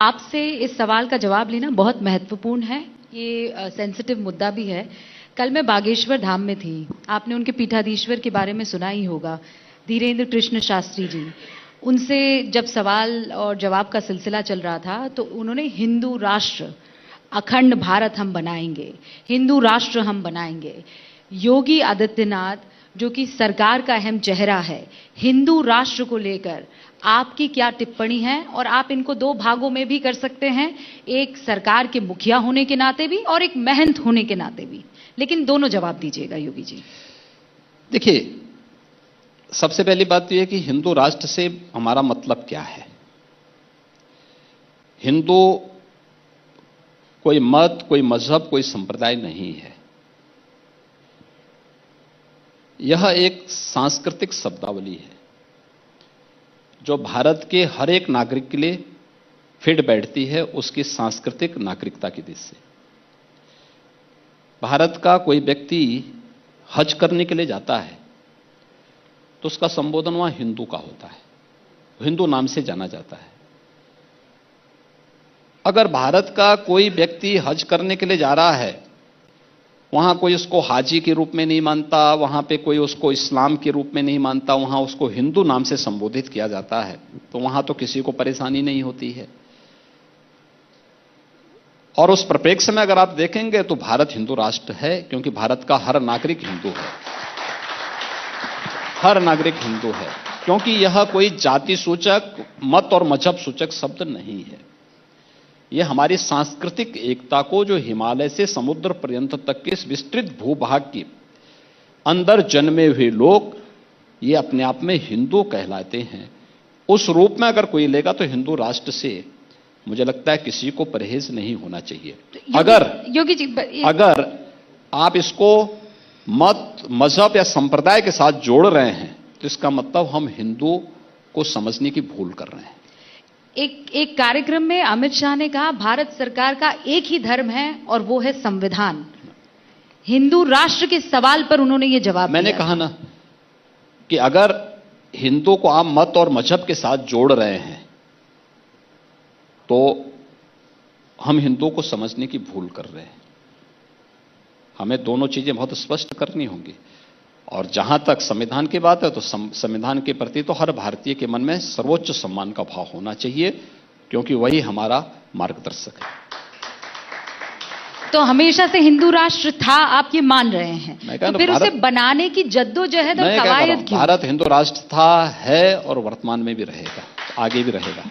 आपसे इस सवाल का जवाब लेना बहुत महत्वपूर्ण है। ये सेंसिटिव मुद्दा भी है। कल मैं बागेश्वर धाम में थी। आपने उनके पीठाधीश्वर के बारे में सुना ही होगा, धीरेन्द्र कृष्ण शास्त्री जी। उनसे जब सवाल और जवाब का सिलसिला चल रहा था तो उन्होंने हिंदू राष्ट्र, अखंड भारत हम बनाएंगे, हिंदू राष्ट्र हम बनाएंगे। योगी आदित्यनाथ, जो कि सरकार का अहम चेहरा है, हिंदू राष्ट्र को लेकर आपकी क्या टिप्पणी है? और आप इनको दो भागों में भी कर सकते हैं, एक सरकार के मुखिया होने के नाते भी और एक महंत होने के नाते भी, लेकिन दोनों जवाब दीजिएगा योगी जी। देखिए, सबसे पहली बात तो यह कि हिंदू राष्ट्र से हमारा मतलब क्या है। हिंदू कोई मत, कोई मजहब, कोई संप्रदाय नहीं है। यह एक सांस्कृतिक शब्दावली है जो भारत के हर एक नागरिक के लिए फिट बैठती है उसकी सांस्कृतिक नागरिकता की दिशा से। भारत का कोई व्यक्ति हज करने के लिए जाता है तो उसका संबोधन वहां हिंदू का होता है, हिंदू नाम से जाना जाता है। अगर भारत का कोई व्यक्ति हज करने के लिए जा रहा है, वहां कोई उसको हाजी के रूप में नहीं मानता, वहां पे कोई उसको इस्लाम के रूप में नहीं मानता, वहां उसको हिंदू नाम से संबोधित किया जाता है, तो वहां तो किसी को परेशानी नहीं होती है। और उस परिप्रेक्ष्य में अगर आप देखेंगे तो भारत हिंदू राष्ट्र है, क्योंकि भारत का हर नागरिक हिंदू है, हर नागरिक हिंदू है, क्योंकि यह कोई जाति सूचक, मत और मजहब सूचक शब्द नहीं है। यह हमारी सांस्कृतिक एकता को, जो हिमालय से समुद्र पर्यंत तक के इस विस्तृत भूभाग के अंदर जन्मे हुए लोग ये अपने आप में हिंदू कहलाते हैं, उस रूप में अगर कोई लेगा तो हिंदू राष्ट्र से मुझे लगता है किसी को परहेज नहीं होना चाहिए। योगी जी, अगर आप इसको मत, मजहब या संप्रदाय के साथ जोड़ रहे हैं तो इसका मतलब हम हिंदू को समझने की भूल कर रहे हैं। एक कार्यक्रम में अमित शाह ने कहा भारत सरकार का एक ही धर्म है और वो है संविधान। हिंदू राष्ट्र के सवाल पर उन्होंने ये जवाब दिया। मैंने कहा ना कि अगर हिंदू को आप मत और मजहब के साथ जोड़ रहे हैं तो हम हिंदू को समझने की भूल कर रहे हैं। हमें दोनों चीजें बहुत स्पष्ट करनी होंगी। और जहां तक संविधान की बात है तो संविधान के प्रति तो हर भारतीय के मन में सर्वोच्च सम्मान का भाव होना चाहिए, क्योंकि वही हमारा मार्गदर्शक है। तो हमेशा से हिंदू राष्ट्र था, आप ये मान रहे हैं, तो फिर उसे बनाने की जद्दोजहद और कवायद क्यों? भारत हिंदू राष्ट्र था, है और वर्तमान में भी रहेगा, आगे भी रहेगा।